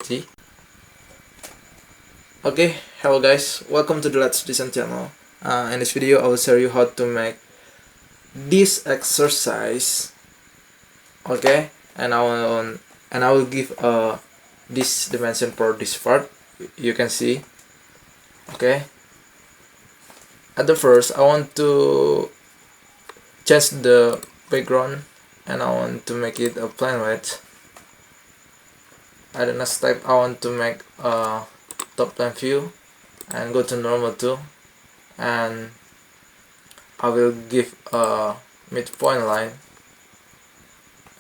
See? Okay, hello guys, welcome to the Let's Design channel. In this video I will show you how to make this exercise. Okay, and I will give this dimension for this part. You can see. Okay, at the first I want to change the background and I want to make it a plain white. At the next step I want to make a top plan view and go to normal too, and I will give a midpoint line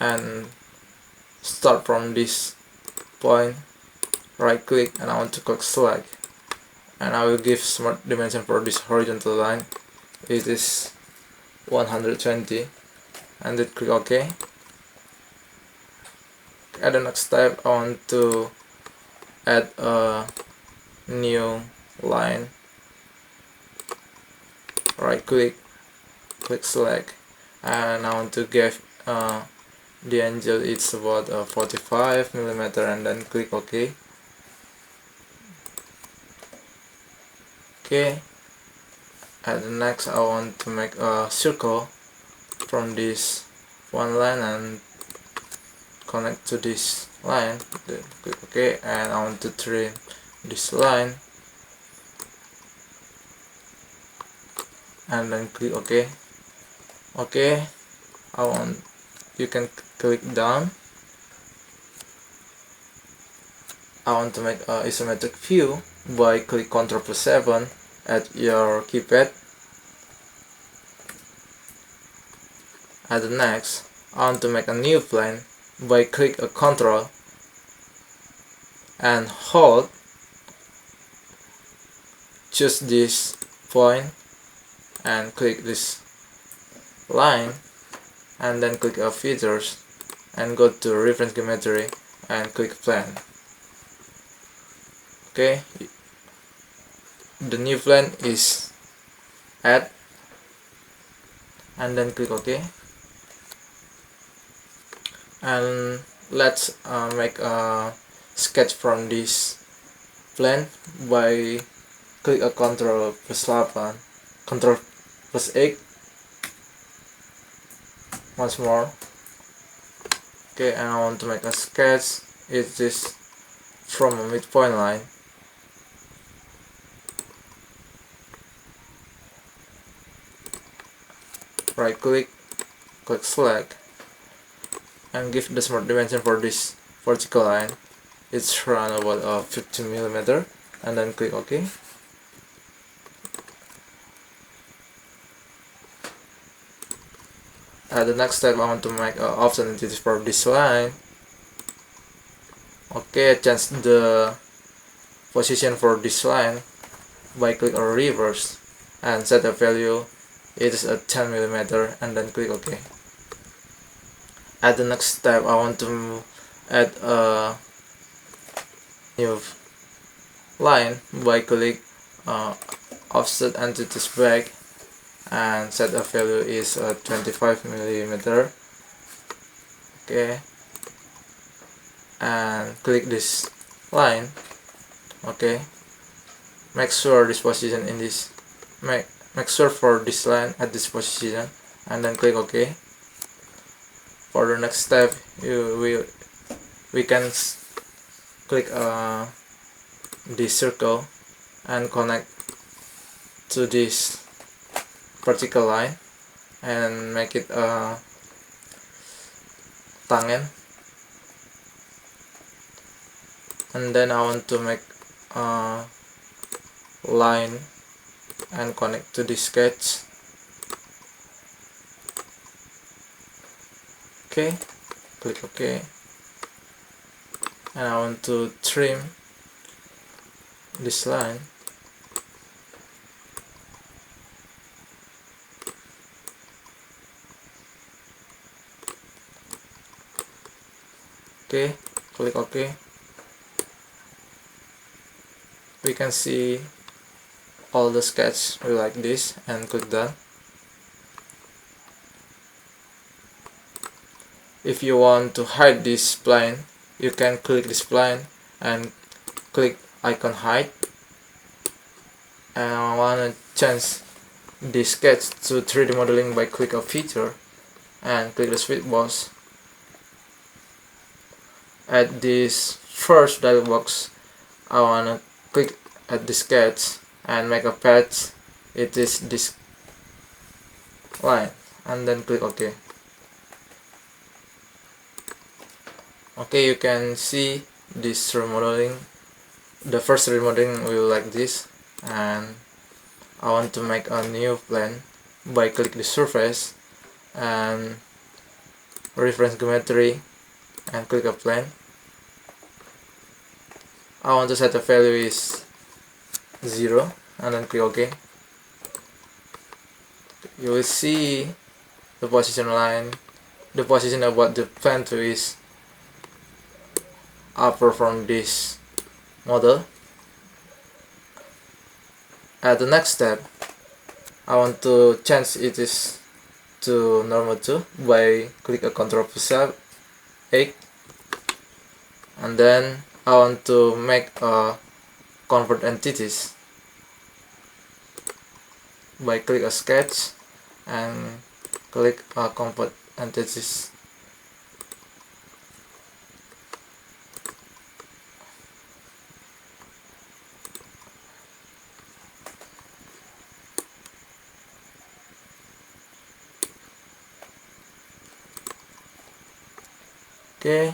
and start from this point, right click, and I want to click select, and I will give smart dimension for this horizontal line. It is 120 and then click OK. At the next step I want to add a new line, right click, click select, and I want to give the angle it's about 45 millimeter, and then click OK. Okay, and the next I want to make a circle from this one line and connect to this line, then click OK, and I want to trim this line and then click OK. Okay, you can click down. I want to make an isometric view by click Ctrl+7 at your keypad. At the next, I want to make a new plane by click a Ctrl and hold, choose this point and click this line, and then click features and go to reference geometry and click plane. Okay, the new plane is add, and then click OK. And let's make a sketch from this plane by click a Ctrl+8 once more. Okay, and I want to make a sketch. It is from a midpoint line. Right click, click select, and give the smart dimension for this vertical line. It's around about 15 millimeter, and then click OK. The next step I want to make offset entity for this line. Okay, change the position for this line by click on reverse and set the value. It is at 10 millimeter, and then click OK. At the next step I want to add a new line by click offset entities back and set the value is 25 millimeter. Okay, and click this line. Okay, make sure this position in this make sure for this line at this position, and then click OK. For the next step we can click this circle and connect to this vertical line and make it a tangent. And then I want to make a line and connect to this sketch. Okay, click OK, and I want to trim this line. Okay, click OK. We can see all the sketch like this, and click done. If you want to hide this plane, you can click this plane and click icon hide, and I want to change the sketch to 3D modeling by click a feature and click the switch box. At this first dialog box, I want to click at the sketch and make a patch. It is this line, and then click OK. Okay, you can see this remodeling. The first remodeling will like this, and I want to make a new plane by click the surface and reference geometry and click a plane. I want to set the value is 0 and then click OK. You will see the position line, the position of what the plane to is upper from this model. At the next step, I want to change it is to normal 2 by click a Ctrl plus 8, and then I want to make a convert entities by click a sketch and click a convert entities. Okay,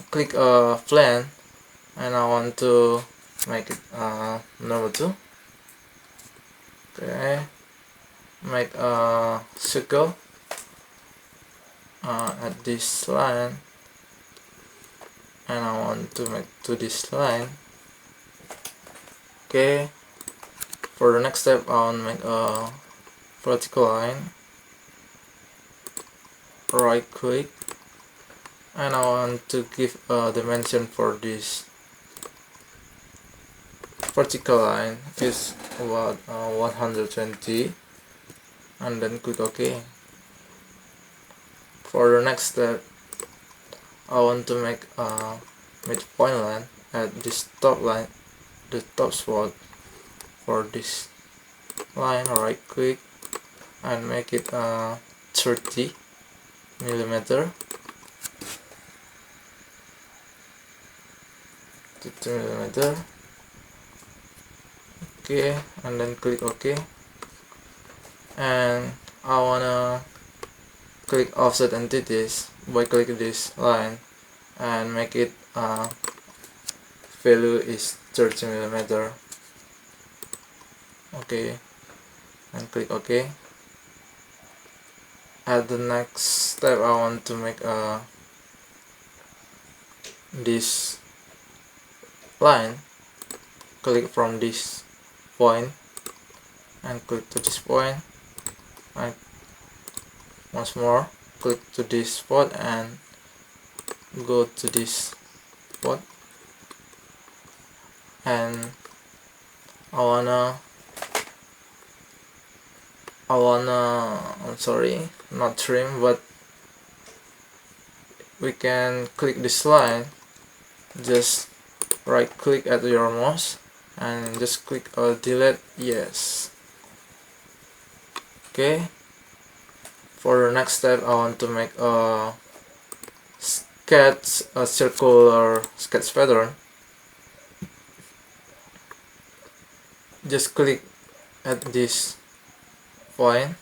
click a plane, and I want to make it normal 2. Okay, make a circle at this line, and I want to make to this line. Okay, for the next step, I want to make a vertical line. Right click, and I want to give a dimension for this vertical line is about 120, and then click OK. For the next step, I want to make a midpoint line at this top line, the top spot for this line. Right click and make it 30 millimeter. 30 millimeter. Okay, and then click OK, and I wanna click offset entities by clicking this line and make it value is 30 millimeter. Okay, and click OK. At the next step, I want to make this line. Click from this point and click to this point, and once more click to this spot and go to this spot, and I'm sorry, not trim, but we can click this line. Just right click at your mouse and just click delete. Yes. Okay, for the next step, I want to make a circular sketch pattern. Just click at this point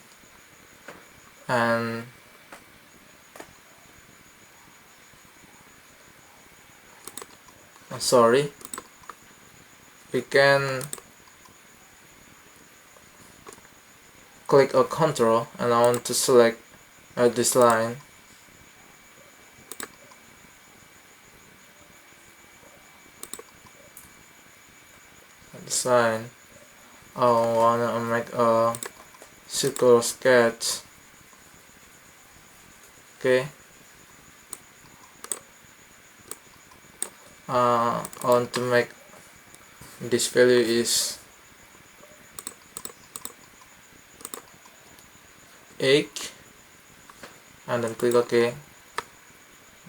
and sorry, we can click a control, and I want to select this line. This line, I wanna make a circular sketch. Okay, I want to make this value is 8, and then click OK.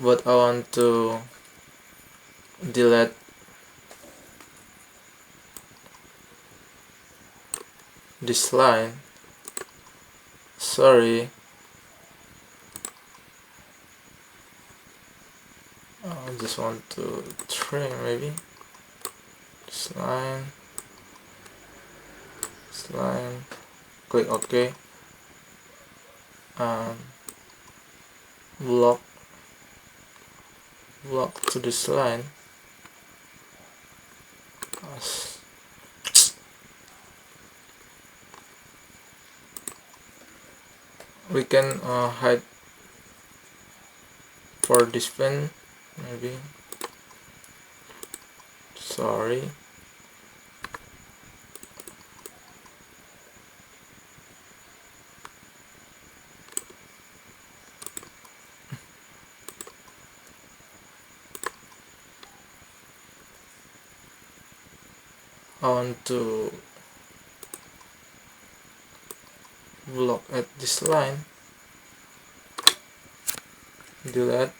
But I want to delete this line. Sorry, I just want to trim maybe this line, click OK, and block to this line. We can hide for this pen maybe. Sorry. I want to block at this line. Delete.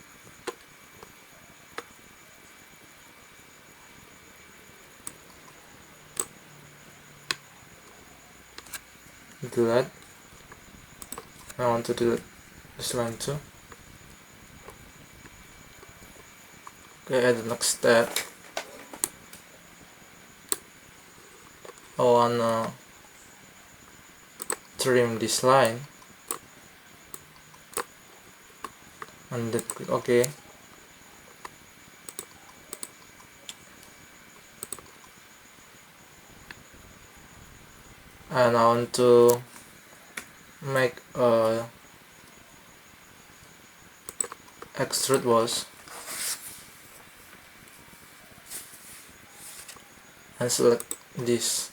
Delete. I want to delete this line too. Okay, at the next step, I wanna trim this line and then click OK. And I want to make a extrude was and select this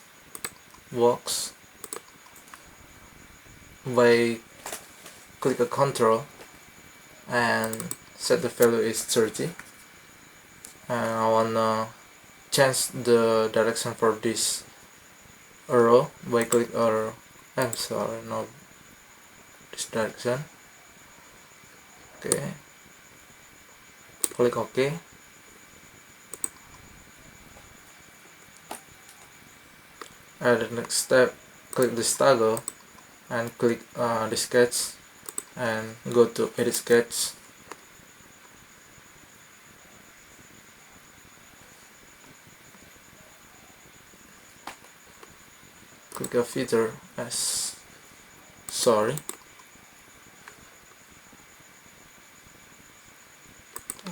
box by click a control and set the value is 30, and I wanna change the direction for this arrow by click arrow. I'm sorry, not this direction. Okay, click OK. At the next step, click this toggle and click the sketch and go to edit sketch. Click a feather as sorry.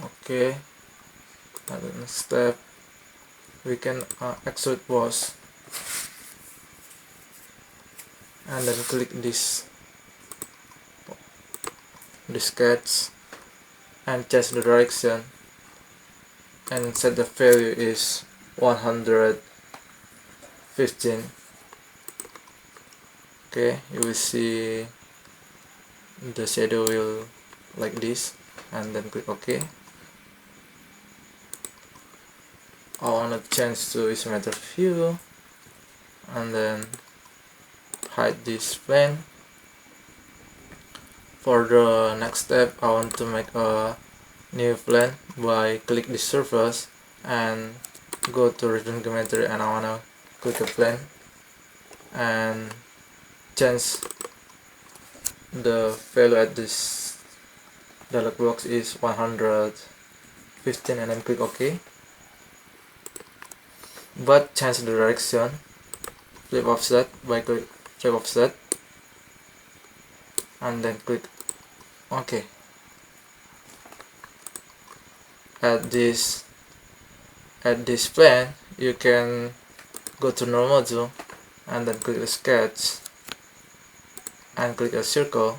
Okay, at the next step we can extrude boss and then click this sketch and change the direction and set the value is 115. Okay, you will see the shadow will like this, and then click OK. I want to change to isometric view and then hide this plane. For the next step, I want to make a new plane by click this surface and go to return geometry, and I want to click a plane and change the value at this dialog box is 115 and then click OK. But change the direction, flip offset by click flip offset and then click OK. At this plane, you can go to normal view and then click the sketch and click a circle.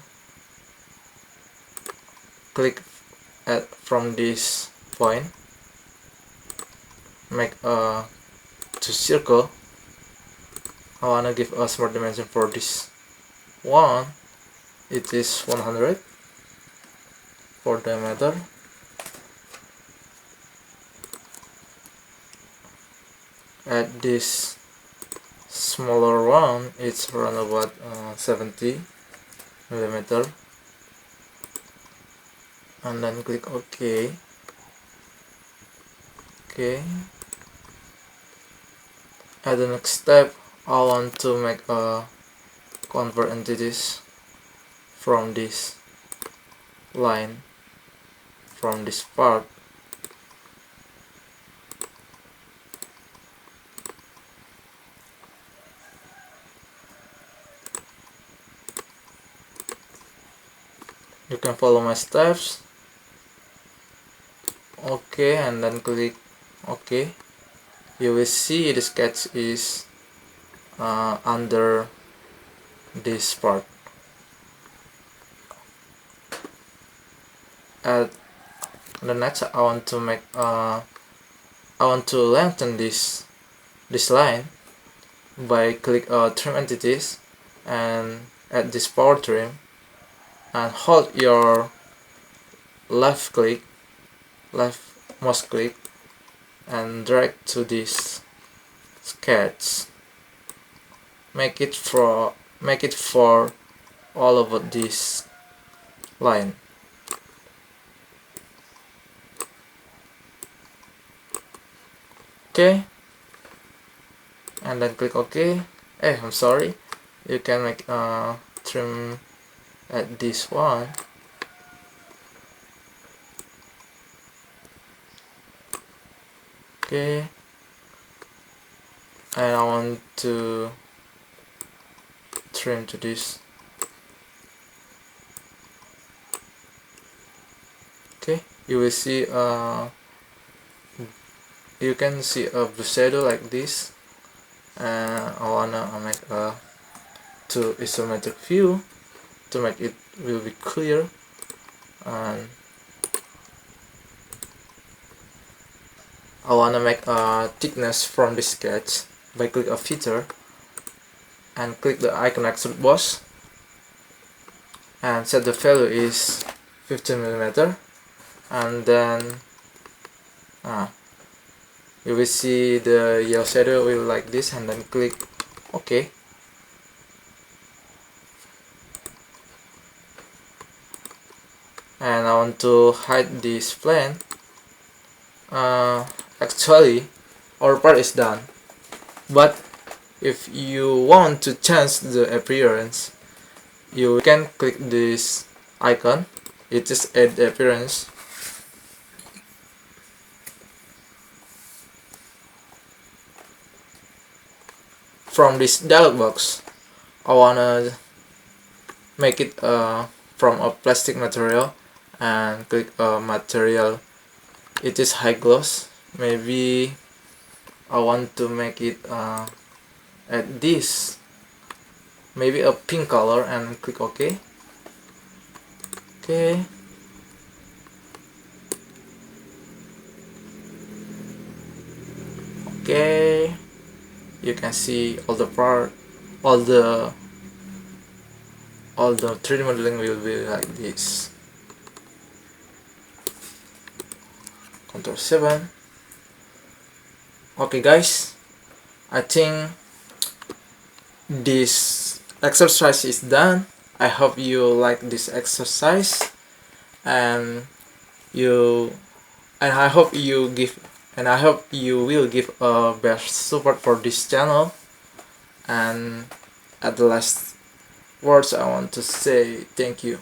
Click from this point, make a two circle. I wanna give a smart dimension for this one. It is 100 for diameter. At this smaller one, it's around about 70 millimeter, and then click OK. Okay, at the next step I want to make a convert entities from this line, from this part. You can follow my steps. Okay, and then click OK. You will see the sketch is under this part. At the next, I want to lengthen this line by click trim entities and add this power trim, and hold your left mouse click and drag to this sketch. Make it for all over this line. Okay, and then click OK. I'm sorry, you can make trim at this one. Okay, and I want to trim to this. Okay, you will see you can see a shadow like this, and I wanna make a to isometric view to make it will be clear. And I wanna make a thickness from this sketch by click a feature and click the icon extrude boss and set the value is 15mm, and then you will see the yellow shadow will like this, and then click OK. And I want to hide this plane. Actually our part is done, but if you want to change the appearance, you can click this icon. It just add the appearance. From this dialog box, I wanna make it from a plastic material, and click material. It is high gloss. Maybe I want to make it at this, maybe a pink color, and click OK. Okay. Okay. You can see all the part, all the 3D modeling will be like this. Ctrl 7. Okay guys, I think this exercise is done. I hope you like this exercise, and I hope you will give a best support for this channel. And at the last words, I want to say thank you.